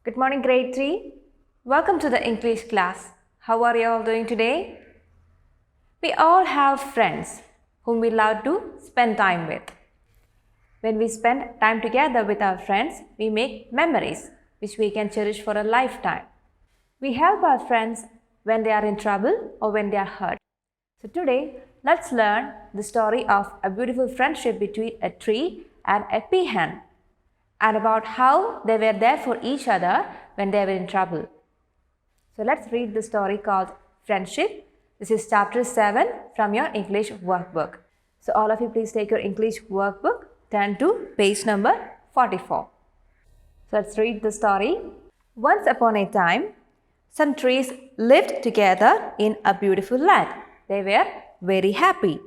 Good morning, grade 3. Welcome to the English class. How are you all doing today? We all have friends whom we love to spend time with. When we spend time together with our friends, we make memories which we can cherish for a lifetime. We help our friends when they are in trouble or when they are hurt. So today, let's learn the story of a beautiful friendship between a tree and a peahen, and about how they were there for each other when they were in trouble. So let's read the story called Friendship. This is chapter 7 from your English workbook. So all of you please take your English workbook, turn to page number 44. So let's read the story. Once upon a time, some trees lived together in a beautiful land. They were very happy.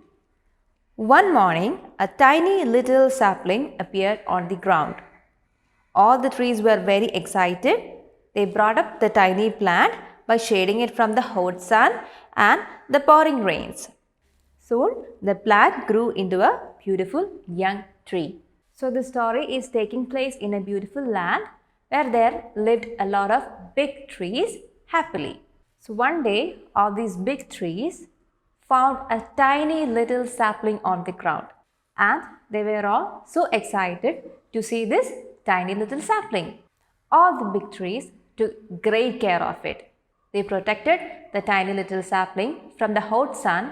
One morning, a tiny little sapling appeared on the ground. All the trees were very excited. They brought up the tiny plant by shading it from the hot sun and the pouring rains. Soon, the plant grew into a beautiful young tree. So, the story is taking place in a beautiful land where there lived a lot of big trees happily. So, one day, all these big trees found a tiny little sapling on the ground, and they were all so excited to see this tiny little sapling. All the big trees took great care of it. They protected the tiny little sapling from the hot sun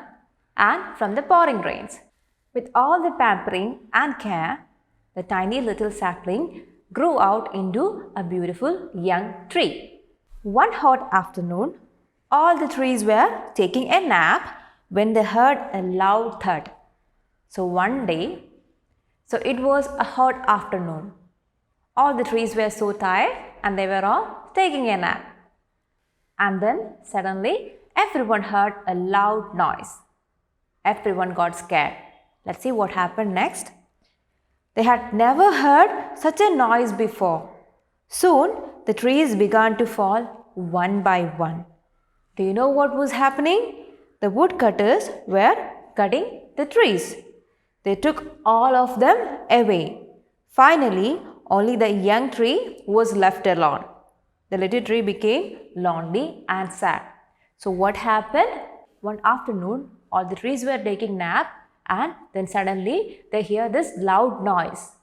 and from the pouring rains. With all the pampering and care, the tiny little sapling grew out into a beautiful young tree. One hot afternoon, all the trees were taking a nap when they heard a loud thud. So it was a hot afternoon. All the trees were so tired and they were all taking a nap. And then suddenly everyone heard a loud noise. Everyone got scared. Let's see what happened next. They had never heard such a noise before. Soon the trees began to fall one by one. Do you know what was happening? The woodcutters were cutting the trees. They took all of them away. Finally, only the young tree was left alone. The little tree became lonely and sad. So what happened? One afternoon, all the trees were taking nap, and then suddenly they hear this loud noise.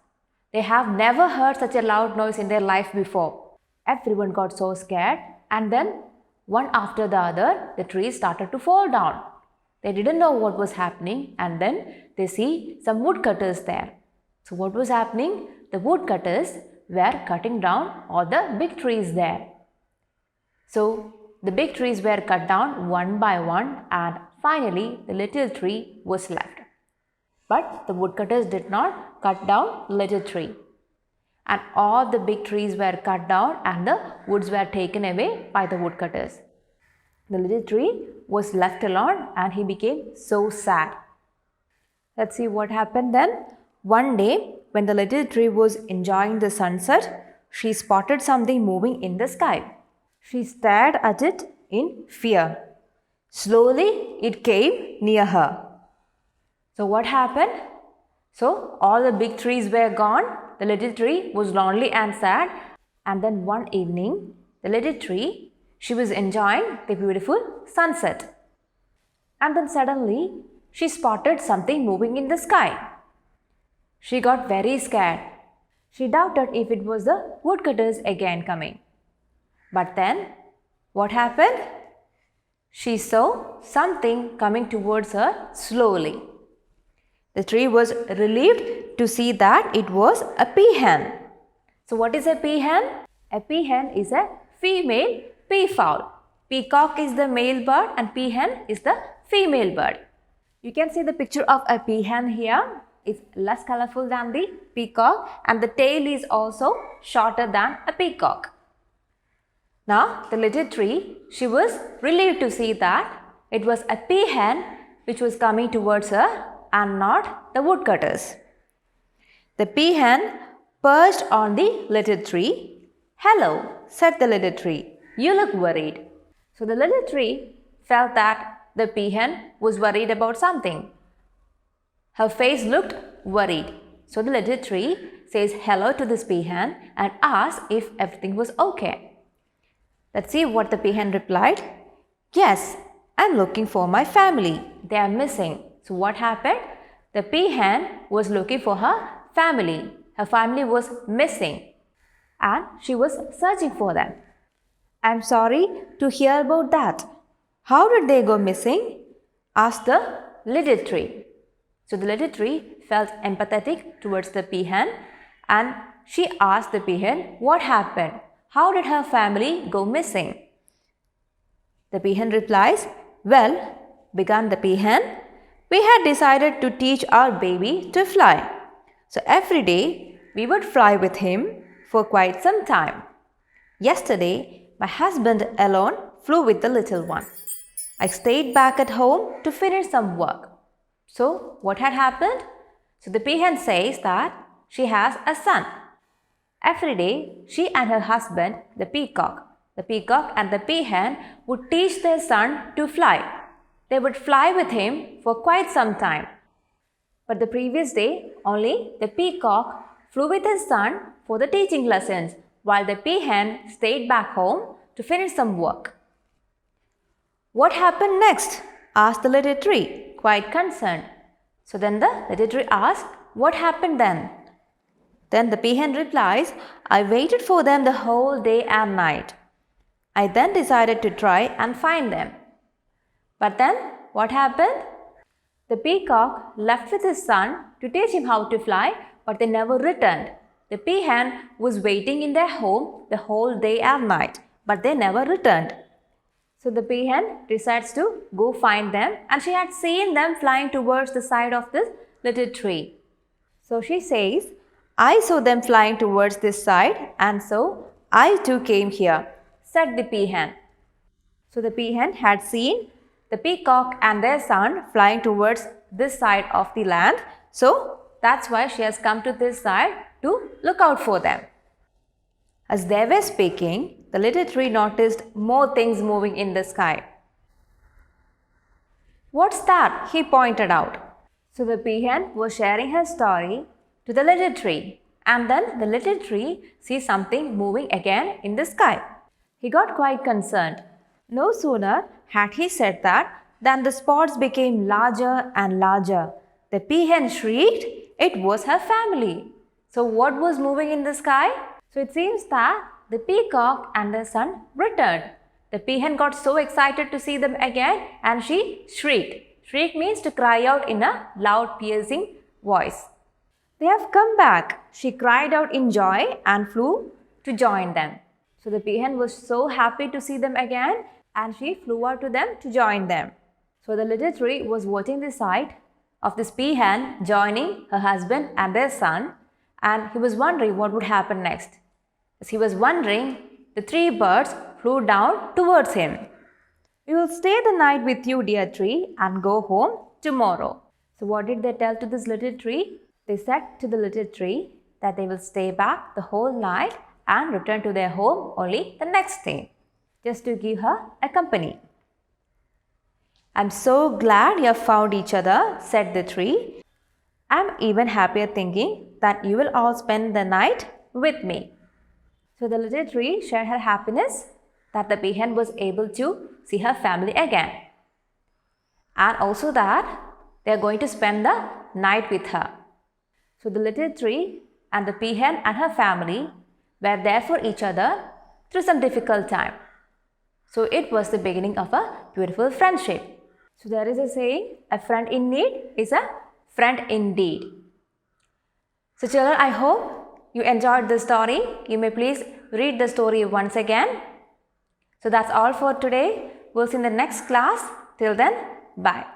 They have never heard such a loud noise in their life before. Everyone got so scared, and then one after the other, the trees started to fall down. They didn't know what was happening, and then they see some woodcutters there. So what was happening? The woodcutters were cutting down all the big trees there. So the big trees were cut down one by one, and finally the little tree was left. But the woodcutters did not cut down the little tree. And all the big trees were cut down and the woods were taken away by the woodcutters. The little tree was left alone and he became so sad. Let's see what happened then. One day, when the little tree was enjoying the sunset, she spotted something moving in the sky. She stared at it in fear. Slowly, it came near her. So what happened? So all the big trees were gone. The little tree was lonely and sad. And then one evening, the little tree, she was enjoying the beautiful sunset. And then suddenly, she spotted something moving in the sky. She got very scared. She doubted if it was the woodcutters again coming. But then, what happened? She saw something coming towards her slowly. The tree was relieved to see that it was a peahen. So what is a peahen? A peahen is a female peafowl. Peacock is the male bird and peahen is the female bird. You can see the picture of a peahen here. It's less colorful than the peacock and the tail is also shorter than a peacock. Now the little tree, she was relieved to see that it was a peahen which was coming towards her and not the woodcutters. The peahen perched on the little tree. "Hello," said the little tree. "You look worried." So the little tree felt that the peahen was worried about something. Her face looked worried. So the little tree says hello to this peahen and asks if everything was okay. Let's see what the peahen replied. Yes, I'm looking for my family. They are missing. So what happened? The peahen was looking for her family. Her family was missing and she was searching for them. I'm sorry to hear about that. How did they go missing? Asked the little tree. So the little tree felt empathetic towards the peahen and she asked the peahen what happened. How did her family go missing? The peahen replies, well, began the peahen, we had decided to teach our baby to fly. So every day we would fly with him for quite some time. Yesterday, my husband alone flew with the little one. I stayed back at home to finish some work. So what had happened? So the peahen says that she has a son. Every day, she and her husband, the peacock and the peahen would teach their son to fly. They would fly with him for quite some time. But the previous day, only the peacock flew with his son for the teaching lessons, while the peahen stayed back home to finish some work. What happened next? Asked the little tree, quite concerned. So then the little tree asked, what happened then? Then the peahen replies, I waited for them the whole day and night. I then decided to try and find them. But then what happened? The peacock left with his son to teach him how to fly, but they never returned. The peahen was waiting in their home the whole day and night, but they never returned. So the peahen decides to go find them and she had seen them flying towards the side of this little tree. So she says, I saw them flying towards this side and so I too came here, said the peahen. So the peahen had seen the peacock and their son flying towards this side of the land. So that's why she has come to this side to look out for them. As they were speaking, the little tree noticed more things moving in the sky. What's that? He pointed out. So the peahen was sharing her story to the little tree, and then the little tree sees something moving again in the sky. He got quite concerned. No sooner had he said that than the spots became larger and larger. The peahen shrieked, it was her family. So what was moving in the sky? So it seems that the peacock and the son returned. The peahen got so excited to see them again and she shrieked. Shriek means to cry out in a loud piercing voice. They have come back, she cried out in joy and flew to join them. So the peahen was so happy to see them again and she flew out to them to join them. So the little tree was watching the sight of this peahen joining her husband and their son, and he was wondering what would happen next. As he was wondering, the three birds flew down towards him. We will stay the night with you, dear tree, and go home tomorrow. So what did they tell to this little tree? They said to the little tree that they will stay back the whole night and return to their home only the next day, just to give her a company. I'm so glad you have found each other, said the tree. I'm even happier thinking that you will all spend the night with me. So the little tree shared her happiness that the peahen was able to see her family again, and also that they are going to spend the night with her. So the little tree and the peahen and her family were there for each other through some difficult time. So it was the beginning of a beautiful friendship. So there is a saying, a friend in need is a friend indeed. So children, I hope you enjoyed this story. You may please read the story once again. So that's all for today. We'll see you in the next class. Till then, bye.